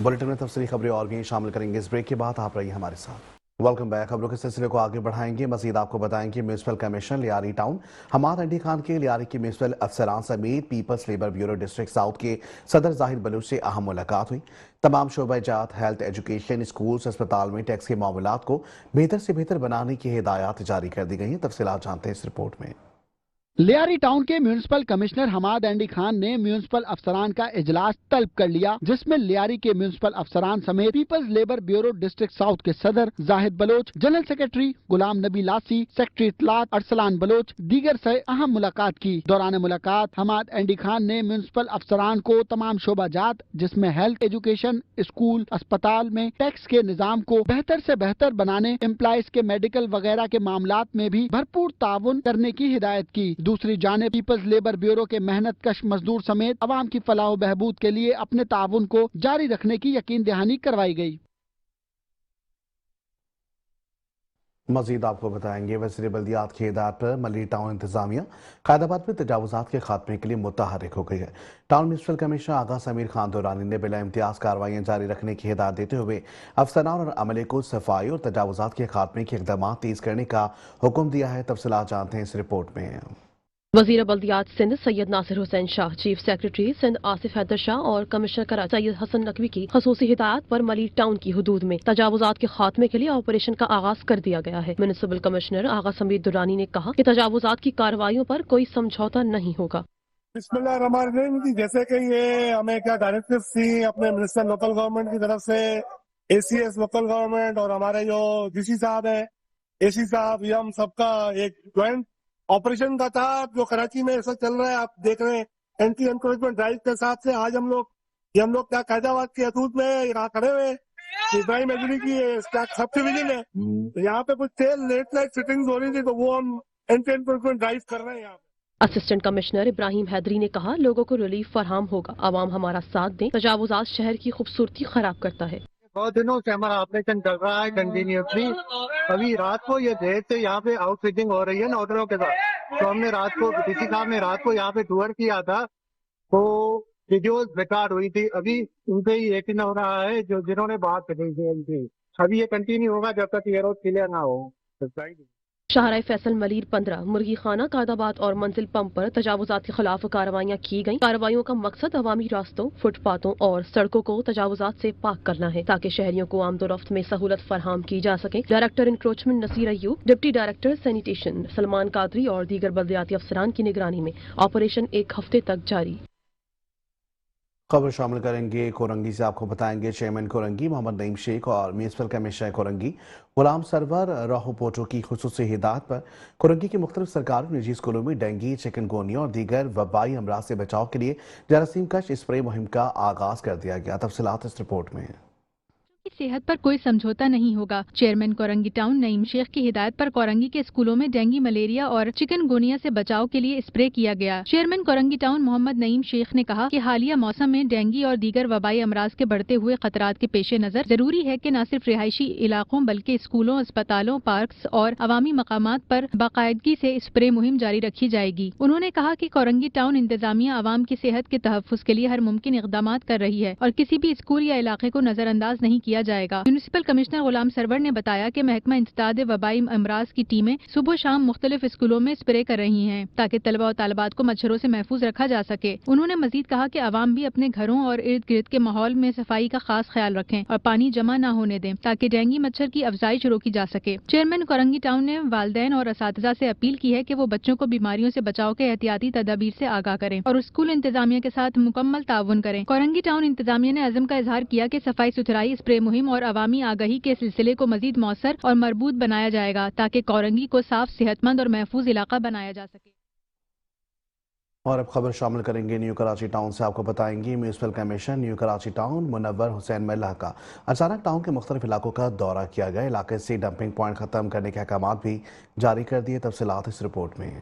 बुलेटिन में तफसीली खबरें और भी शामिल करेंगे इस ब्रेक के बाद, आप रहिए हमारे साथ। Welcome back. खबरों के सिलसिले को आगे बढ़ाएंगे। मजीद आपको बताएंगे municipal commissioner Lyari town Hammad Andi Khan के लियारी के म्यूनिसिपल अफसरान समेत peoples labour bureau district south के सदर जाहिर बलूच से अहम मुलाकात हुई। तमाम शोबाजात हेल्थ, एजुकेशन, स्कूल्स, अस्पताल में टैक्स के मामलात को बेहतर से बेहतर बनाने की हिदायत जारी कर दी गई हैं। तफसीलात जानते हैं इस रिपोर्ट में। लियारी टाउन के म्यूनिसिपल कमिश्नर हमाद एंडी खान ने म्यूनिसिपल अफसरान का इजलास तलब कर लिया, जिसमें लियारी के म्यूनिसिपल अफसरान समेत peoples labour bureau district south के सदर Zahid Baloch, general secretary Ghulam Nabi Lasi, secretary इत्तलात अरसलान बलोच दीगर से अहम मुलाकात की। दौरान मुलाकात हमाद एंडी खान ने म्यूनिसिपल अफसरान को तमाम शोबाजात जिसमें हेल्थ, एजुकेशन, स्कूल, अस्पताल में टैक्स के निजाम को बेहतर से बेहतर बनाने, एम्प्लॉयज के मेडिकल वगैरह के मामलात में भी भरपूर ताउन करने की हिदायत की। दूसरी जानिब पीपल्स लेबर ब्यूरो के मेहनत कश मजदूर समेत अवाम की फलाह बहबूद के लिए अपने ताउन को जारी रखने की यकीन दहानी करवाई गई। मजीद आपको बताएंगे वज़ीर बल्दियात की हिदायत पर मली टाउन इंतजामिया कायदाबाद में तजावुजात के खात्मे के लिए मुतहर्रिक हो गई है। टाउन म्यूनिसिपल कमिश्नर आगा समीर खान दुरानी ने बिला इम्तियाज कार्रवाइयाँ जारी रखने की हिदायत देते हुए अफसरान और अमले को सफाई और तजावुजात के खात्मे के इक़दाम तेज करने का हुक्म दिया है। तफसीलात जानते हैं इस रिपोर्ट में। वजीर बल्दियात सिंध सैयद नासिर हुसैन शाह, चीफ सेक्रेटरी सिंध आसिफ हैदर शाह और कमिश्नर कराची सैयद हसन नकवी की खसूसी हिदायत पर मली टाउन की हुदूद में तजावुजात के खात्मे के लिए ऑपरेशन का आगाज कर दिया गया है। म्युनिसिपल कमिश्नर आगा समीर दुरानी ने कहा कि तजावुजात की कार्रवाइयों पर कोई समझौता नहीं होगा। बिस्मिल्लाहिर्रहमानिर्रहीम। जैसे कि ये हमें क्या डायरेक्टिव थी अपने मिनिस्टर लोकल गवर्नमेंट की तरफ से, ACS लोकल गवर्नमेंट और हमारे जो DC साहब है, AC साहब, ये हम सबका एक ज्वाइंट ऑपरेशन का था जो कराची में ऐसा चल रहा है। आप देख रहे हैं एंटी एनक्रोचमेंट ड्राइव के हिसाब से आज हम लोग क्या कायदाबाद के हदूद में यहाँ खड़े हुए इब्राहिम एजरी की सब डिवीजन है, तो यहाँ पे कुछ लेट नाइट सिटिंग्स हो रही थी, तो वो हम एंटी एनक्रोचमेंट ड्राइव कर रहे हैं यहाँ पे। असिस्टेंट कमिश्नर इब्राहिम हैदरी ने कहा, लोगों को रिलीफ फराहम होगा, आवाम हमारा साथ दें। तजावुजात शहर की खूबसूरती खराब करता है। बहुत दिनों से हमारा ऑपरेशन चल रहा है कंटिन्यूसली। अभी रात को ये देर से यहाँ पे आउटफिटिंग हो रही है नौकरों के साथ, तो हमने रात को डीसी साहब ने रात को यहाँ पे टूर किया था, तो वीडियोस रिकॉर्ड हुई थी। अभी उनपे ही यकीन हो रहा है जो जिन्होंने बात करी थी उनकी। अभी ये कंटिन्यू होगा जब तक ये रोड क्लियर ना हो। शाहराह फैसल मलीर 15, मुर्गी खाना, कादाबाद और मंजिल पंप पर तजावुजात के खिलाफ कार्रवाइयाँ की गयी। कार्रवाइयों का मकसद अवामी रास्तों, फुटपाथों और सड़कों को तजावुजात से पाक करना है ताकि शहरियों को आमदोरफ्त में सहूलत फराहम की जा सके। Director encroachment Naseer Ayub, deputy director sanitation Salman Qadri और दीगर बल्दियाती अफसरान की निगरानी में ऑपरेशन 1 हफ्ते तक जारी। खबर शामिल करेंगे कोरंगी से। आपको बताएंगे चेयरमैन कोरंगी मोहम्मद नईम शेख और म्यूनिसिपल कमिश्नर कोरंगी गुलाम सरवर राहू पोटो की खुसूसी हिदायत पर कोरंगी के मुख्तलिफ सरकारी निजी स्कूलों में डेंगू, चिकनगुनिया और दीगर वबाई अमराज से बचाव के लिए जरासीम कश स्प्रे मुहिम का आगाज कर दिया गया। तफसीलात इस रिपोर्ट में। सेहत पर कोई समझौता नहीं होगा। चेयरमैन कोरंगी टाउन नईम शेख की हिदायत पर कोरंगी के स्कूलों में डेंगू, मलेरिया और चिकनगुनिया से बचाव के लिए स्प्रे किया गया। चेयरमैन कोरंगी टाउन मोहम्मद नईम शेख ने कहा कि हालिया मौसम में डेंगू और दीगर वबाई अमराज के बढ़ते हुए खतरात के पेश नजर जरूरी है कि न सिर्फ रिहायशी इलाकों बल्कि स्कूलों, अस्पतालों, पार्क और अवामी मकामात पर बाकायदगी से स्प्रे मुहिम जारी रखी जाएगी। उन्होंने कहा कि कोरंगी टाउन इंतजामिया आवाम की सेहत के तहफ्फुज के लिए हर मुमकिन इकदाम कर रही है और किसी भी स्कूल या इलाके को नजरअंदाज नहीं किया जाएगा। म्युनिसिपल कमिश्नर गुलाम सरवर ने बताया कि महकमा इंसदाद वबाई अमराज की टीमें सुबह शाम मुख्तलिफ स्कूलों में स्प्रे कर रही हैं ताकि तलबा और तालिबात को मच्छरों से महफूज रखा जा सके। उन्होंने मजीद कहा कि आवाम भी अपने घरों और इर्द गिर्द के माहौल में सफाई का खास ख्याल रखें और पानी जमा न होने दें ताकि डेंगू मच्छर की अफजाइश रोकी जा सके। चेयरमैन कोरंगी टाउन ने वालिदैन और असातिज़ा से अपील की है कि वो बच्चों को बीमारियों से बचाव के एहतियाती तदाबीर से आगाह करें और स्कूल इंतजामिया के साथ मुकम्मल ताउन करें। कोरंगी टाउन इंतजामिया ने अज़म का इजहार किया कि सफाई सुथराई, स्प्रे मुहिम और अवामी आगाही के सिलसिले को मजीद मौसर और मरबूत बनाया जाएगा ताकि कोरंगी को साफ, सेहतमंद और महफूज इलाका बनाया जा सके। और अब खबर शामिल करेंगे न्यू कराची टाउन से। आपको बताएंगे municipal commissioner new Karachi town Munawar Hussain Mallah का अचानक टाउन के मुख्तलिफ इलाकों का दौरा किया गया। इलाके से डंपिंग पॉइंट खत्म करने के अहकाम भी जारी कर दिए। तफसीलात इस रिपोर्ट में।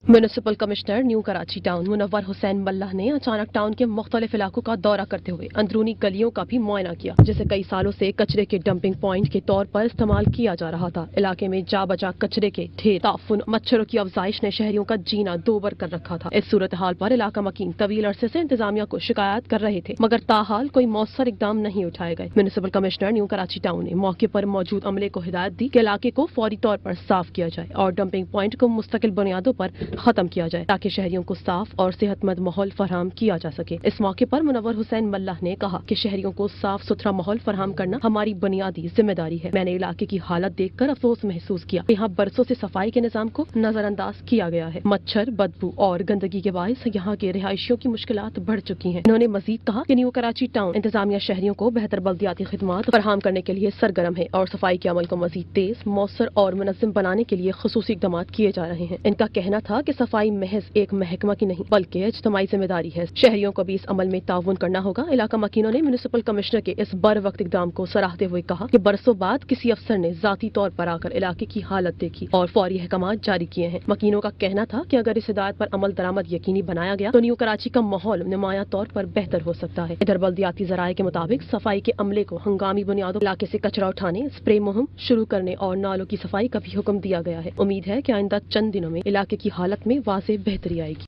Municipal commissioner new Karachi town Munawar Hussain Mallah ने अचानक टाउन के मुख्तलिफ इलाकों का दौरा करते हुए अंदरूनी गलियों का भी मुआयना किया, जिसे कई सालों से कचरे के डंपिंग पॉइंट के तौर पर इस्तेमाल किया जा रहा था। इलाके में जा बजा कचरे के ढेर, ताफुन, मच्छरों की अफजाइश ने शहरियों का जीना दोबर कर रखा था। इस सूरत हाल पर इलाका मकीन तवील अरसे से इंतजामिया को शिकायत कर रहे थे, मगर ताहाल कोई मौसर इकदाम नहीं उठाए गए। Municipal commissioner new Karachi town ने मौके पर मौजूद अमले को हिदायत दी कि इलाके को फौरी तौर पर साफ किया जाए और डंपिंग पॉइंट को मुस्तकिल बुनियादों पर खत्म किया जाए ताकि शहरियों को साफ और सेहतमंद माहौल फराहम किया जा सके। इस मौके पर मुनव्वर हुसैन मल्लाह ने कहा कि शहरियों को साफ सुथरा माहौल फराहम करना हमारी बुनियादी जिम्मेदारी है। मैंने इलाके की हालत देखकर अफसोस महसूस किया। यहाँ बरसों से सफाई के निजाम को नजरअंदाज किया गया है। मच्छर, बदबू और गंदगी के बायस यहाँ के रिहायशियों की मुश्किलात बढ़ चुकी हैं। उन्होंने मजीद कहा कि न्यू कराची टाउन इंतजामिया शहरियों को बेहतर बल्दियाती खिदमात फराहम करने के लिए सरगर्म है और सफाई के अमल को मजीद तेज, मौसर और मुनज़्ज़म बनाने के लिए खुसूसी इक़दाम किए जा रहे हैं। इनका कहना था कि सफाई महज एक महकमा की नहीं बल्कि इज्तिमाई जिम्मेदारी है। शहरियों को भी इस अमल में ताउन करना होगा। इलाका मकीनों ने म्यूनिसिपल कमिश्नर के इस बर वक्त इकदाम को सराहते हुए कहा कि बरसों बाद किसी अफसर ने जाती तौर पर आकर इलाके की हालत देखी और फौरी अहकामात जारी किए हैं। मकीनों का कहना था कि अगर इस हिदायत पर अमल दरामद यकीनी बनाया गया तो न्यू कराची का माहौल नुमाया तौर पर बेहतर हो सकता है। इधर बल्दियाती जराये के मुताबिक सफाई के अमले को हंगामी बुनियादों इलाके से कचरा उठाने, स्प्रे मुहिम शुरू करने और नालों की सफाई का भी हुक्म दिया गया है। उम्मीद है कि आइंदा चंद दिनों में इलाके की हालत में वाज़ेह बेहतरी आएगी।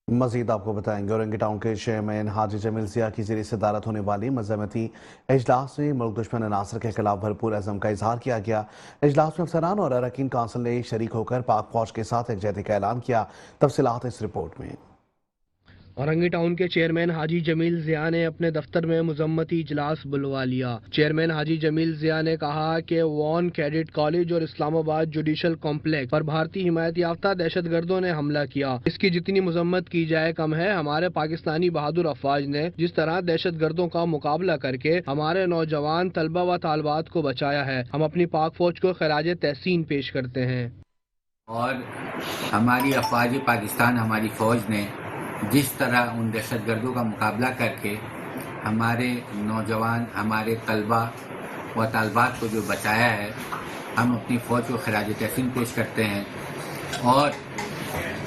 मजीद आपको बताएंगे औरंगी टाउन के चेयरमैन हाजी जमील जिया की ज़रिए सदारत होने वाली मज़ामती इजलास में मुल्क दुश्मन अनासर के खिलाफ भरपूर अज़म का इजहार किया गया। इजलास में अफसरान और अरकान काउंसिल ने शरीक होकर पाक फौज के साथ एकजहती का ऐलान किया। तफसीलात इस रिपोर्ट में। औरंगी टाउन के चेयरमैन हाजी जमील जिया ने अपने दफ्तर में मुजम्मती इजलास बुलवा लिया। चेयरमैन हाजी जमील जिया ने कहा कि वॉन कैडेट कॉलेज और इस्लामाबाद जुडिशल कॉम्प्लेक्स पर भारतीय हिमायत याफ्ता दहशतगर्दों ने हमला किया। इसकी जितनी मजम्मत की जाए कम है। हमारे पाकिस्तानी बहादुर अफवाज ने जिस तरह दहशतगर्दों का मुकाबला करके हमारे नौजवान तलबा व तालबात को बचाया है, हम अपनी पाक फौज को खराज तहसीन पेश करते हैं। और हमारी अफवाज पाकिस्तान, हमारी फौज ने जिस तरह उन दहशतगर्दों का मुकाबला करके हमारे नौजवान, हमारे तलबा व तालबात को जो बचाया है, हम अपनी फ़ौज को खराज तहसीन पेश करते हैं। और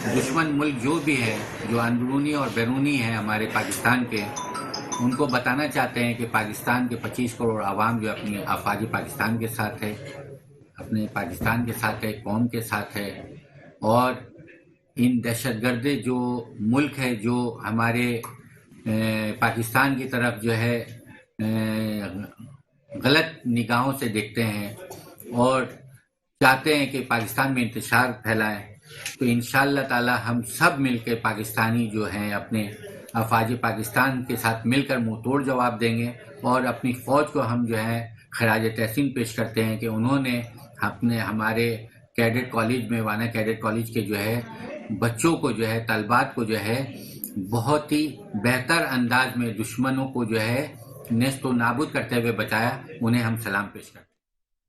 दुश्मन मुल्क जो भी है, जो अंदरूनी और बैरूनी है हमारे पाकिस्तान के, उनको बताना चाहते हैं कि पाकिस्तान के 25 करोड़ आवाम जो अपनी अफवाज पाकिस्तान के साथ है, अपने पाकिस्तान के साथ है, कौम के साथ है। और इन दहशतगर्द जो मुल्क है, जो हमारे पाकिस्तान की तरफ जो है गलत निगाहों से देखते हैं और चाहते हैं कि पाकिस्तान में इंतशार फैलाएं, तो इंशाअल्लाह ताला हम सब मिलकर पाकिस्तानी जो हैं अपने अफवाज पाकिस्तान के साथ मिलकर मुंह तोड़ जवाब देंगे। और अपनी फ़ौज को हम जो है खराज तहसीन पेश करते हैं कि उन्होंने हमारे कैडेट कॉलेज में, वाना कैडेट कॉलेज के जो है बच्चों को जो है, तलबात को जो है बहुत ही बेहतर अंदाज में दुश्मनों को जो है नेस्तो नाबूद करते हुए बचाया। उन्हें हम सलाम पेश करते हैं।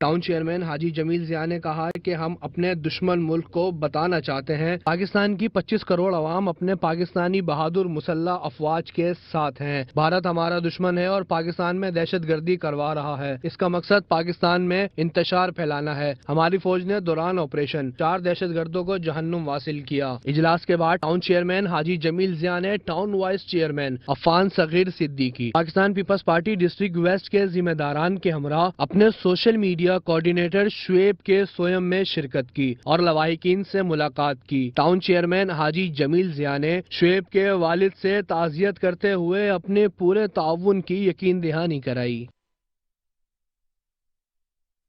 टाउन चेयरमैन हाजी जमील जिया ने कहा कि हम अपने दुश्मन मुल्क को बताना चाहते हैं पाकिस्तान की 25 करोड़ अवाम अपने पाकिस्तानी बहादुर मुसल्ला अफवाज के साथ हैं। भारत हमारा दुश्मन है और पाकिस्तान में दहशतगर्दी करवा रहा है। इसका मकसद पाकिस्तान में इंतशार फैलाना है। हमारी फौज ने दौरान ऑपरेशन 4 दहशतगर्दों को जहन्नुम वासिल किया। इजलास के बाद टाउन चेयरमैन हाजी जमील जिया ने town vice chairman Affan Saghir Siddiqui, Pakistan Peoples Party district west के जिम्मेदारान के हमरा अपने सोशल मीडिया कोऑर्डिनेटर शुएब के सोयम में शिरकत की और लवाहिकीन से मुलाकात की। टाउन चेयरमैन हाजी जमील जिया ने शुएब के वालिद से ताज़ियत करते हुए अपने पूरे ताउन की यकीन दहानी कराई।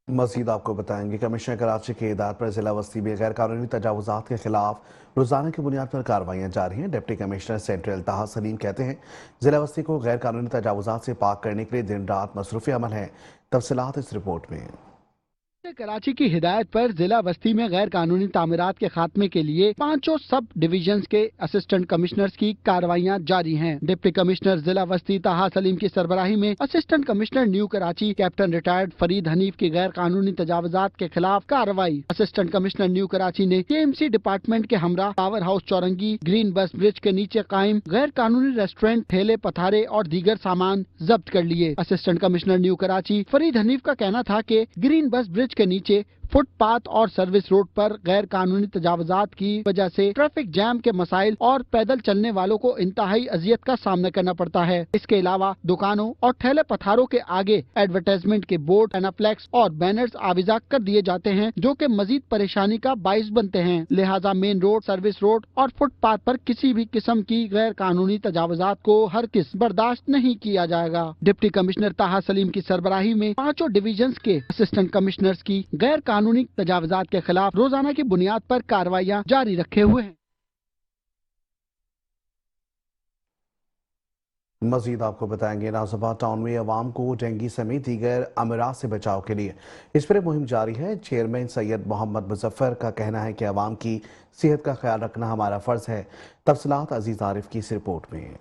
मजीद आपको बताएंगे कमिश्नर कराची के हिदायत पर जिला बस्ती में गैर कानूनी तजावुजात के खिलाफ रोजाना की बुनियाद पर कार्रवाइयाँ जारी हैं। डिप्टी कमिश्नर सेंट्रल ताहा सलीम कहते हैं जिला बस्ती को गैर कानूनी तजावुजात से पाक करने के लिए दिन रात मसरूफ़ अमल है। तफसीलात इस रिपोर्ट में। कराची की हिदायत पर जिला बस्ती में गैर कानूनी तामीरात के खात्मे के लिए 5 सब डिवीजन के असिस्टेंट कमिश्नर्स की कार्रवाइयाँ जारी हैं। डिप्टी कमिश्नर जिला बस्ती ताहा सलीम की सरबराही में assistant commissioner new Karachi captain retired Farid Hanif की गैर कानूनी तजावुजात के खिलाफ कार्रवाई। असिस्टेंट कमिश्नर न्यू कराची ने KMC डिपार्टमेंट के हमरा पावर हाउस चौरंगी ग्रीन बस ब्रिज के नीचे कायम गैर कानूनी रेस्टोरेंट, ठेले, पथारे और दीगर सामान जब्त कर लिए। Assistant commissioner new Karachi Farid Hanif का कहना था कि ग्रीन बस ब्रिज के नीचे फुटपाथ और सर्विस रोड पर गैर कानूनी तजावुजात की वजह से ट्रैफिक जैम के मसाइल और पैदल चलने वालों को इंतहाई अजियत का सामना करना पड़ता है। इसके अलावा दुकानों और ठेले पथारों के आगे एडवर्टाइजमेंट के बोर्ड, एनाफ्लेक्स और बैनर्स आविजा कर दिए जाते हैं, जो कि मजीद परेशानी का बाइस बनते हैं। लिहाजा मेन रोड, सर्विस रोड और फुटपाथ पर किसी भी किस्म की गैर कानूनी तजावुजात को हरगिज़ बर्दाश्त नहीं किया जाएगा। डिप्टी कमिश्नर ताहा सलीम की सरबराही में 5 डिवीजन के असिस्टेंट कमिश्नर्स की गैर कानूनी तजावुजात के खिलाफ रोजाना की बुनियाद पर कार्रवाइयाँ जारी रखे हुए हैं। मजीद आपको बताएंगे, नाज़िबाद टाउन में अवाम को डेंगू समेत दीगर अमराज से बचाव के लिए स्प्रे मुहिम जारी है। चेयरमैन सैयद मोहम्मद मुजफ्फर का कहना है कि अवाम की सेहत का ख्याल रखना हमारा फर्ज है। तफसीलात अजीज आरिफ की इस रिपोर्ट में।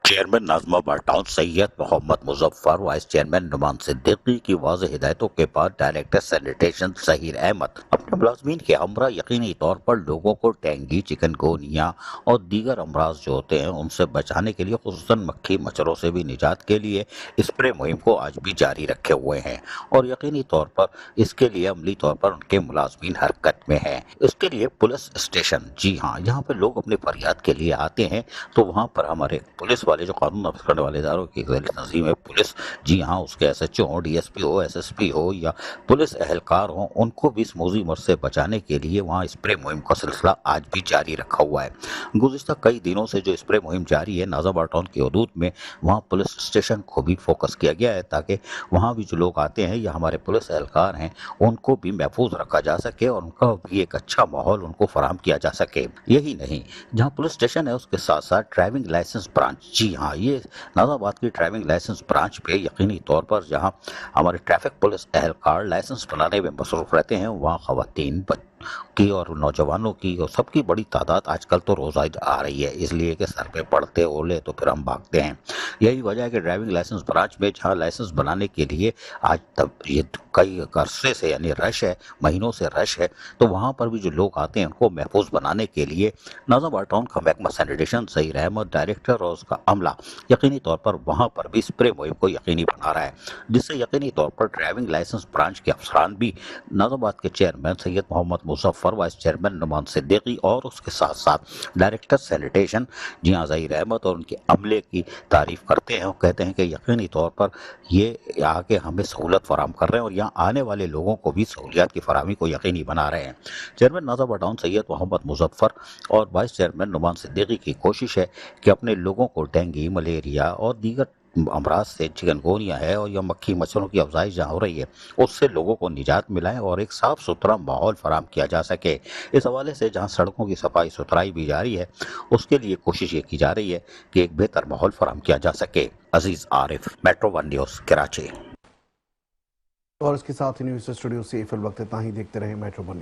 Chairman Nazimabad town Syed Mohammad Muzaffar, vice chairman Noman Siddiqui की वाज़ेह हिदायतों के बाद डायरेक्टर सैनिटेशन ज़हीर अहमद अपने मुलाजमीन के हमरा यकीनी तौर पर लोगों को डेंगू, चिकनगुनिया और दीगर अमराज जो होते हैं उनसे बचाने के लिए, खुसूसन मक्खी मच्छरों से भी निजात के लिए स्प्रे मुहिम को आज भी जारी रखे हुए हैं और यकीनी तौर पर इसके लिए अमली तौर पर उनके मुलाजमीन हरकत में हैं। इसके लिए पुलिस स्टेशन, जी हाँ, यहाँ पर लोग अपनी फरियाद के लिए आते हैं तो वहाँ पर हमारे पुलिस वाले जो कानून नाफिज करने वाले इदारों की तंजीम है पुलिस, जी हाँ, उसके SHO हो, DSP हो, SSP हो या पुलिस एहलकार हो, उनको भी इस मौजूद मर्ज से बचाने के लिए वहाँ स्प्रे मुहिम का सिलसिला आज भी जारी रखा हुआ है। गुज़िश्ता कई दिनों से जो स्प्रे मुहिम जारी है नाज़िबाद टाउन की हदूद में, वहाँ पुलिस स्टेशन को भी फोकस किया गया है ताकि वहाँ भी जो लोग आते हैं या हमारे पुलिस एहलकार हैं उनको भी महफूज रखा जा सके और उनका भी एक अच्छा माहौल उनको फराहम किया जा सके। यही नहीं, जहाँ पुलिस स्टेशन है उसके साथ साथ ड्राइविंग लाइसेंस ब्रांच, जी हाँ, ये नाज़िबाद की ड्राइविंग लाइसेंस ब्रांच पे यकीनी तौर पर जहाँ हमारे ट्रैफिक पुलिस एहलकार लाइसेंस बनाने में मसरूफ रहते हैं, वहाँ ख़वातीन की और नौजवानों की और सबकी बड़ी तादाद आजकल तो रोज़ा आ रही है, इसलिए कि सर पे पड़ते ओले तो फिर हम भागते हैं। यही वजह है कि ड्राइविंग लाइसेंस ब्रांच में जहाँ लाइसेंस बनाने के लिए आज तब ये कई अरसे से यानी रश है, महीनों से रश है, तो वहाँ पर भी जो लोग आते हैं उनको महफूज बनाने के लिए नाज़िबाद टाउन का महकमा सैनिटेशन ज़हीर अहमद, डायरेक्टर और उसका अमला यकीनी तौर पर वहाँ पर भी स्प्रे मुहिम को यकीनी बना रहा है, जिससे यकीनी तौर पर ड्राइविंग लाइसेंस ब्रांच के अफसरान भी नाज़िबाद के chairman Syed Mohammad Muzaffar, vice chairman Noman Siddiqui और उसके साथ साथ डायरेक्टर सैनिटेशन जी हाँ ज़हीर अहमद और उनके अमले की तारीफ करते हैं और कहते हैं कि यकीनी तौर पर ये आके हमें सहूलत फराहम कर रहे हैं और यहाँ आने वाले लोगों को भी सहूलियात की फराहमी को यकीनी बना रहे हैं। चेयरमैन नाज़िबाद टाउन सैयद मोहम्मद मुजफ्फर और वाइस चेयरमैन नुमान सिद्दीकी की कोशिश है कि अपने लोगों को डेंगू, मलेरिया और दीगर अमराज से, चिकनगुनिया है और या मक्खी मच्छरों की अफजाइश जहाँ हो रही है उससे लोगों को निजात मिलाएं और एक साफ़ सुथरा माहौल फराहम किया जा सके। इस हवाले से जहाँ सड़कों की सफाई सुथराई भी जारी है उसके लिए कोशिश ये की जा रही है कि एक बेहतर माहौल फराहम किया जा सके। अजीज़ आरिफ, मेट्रो 1 न्यूज़, कराची। और इसके साथ ही न्यूज़ स्टूडियो से फिल वक्त इतना ही। देखते रहे मेट्रो 1 न्यूज़।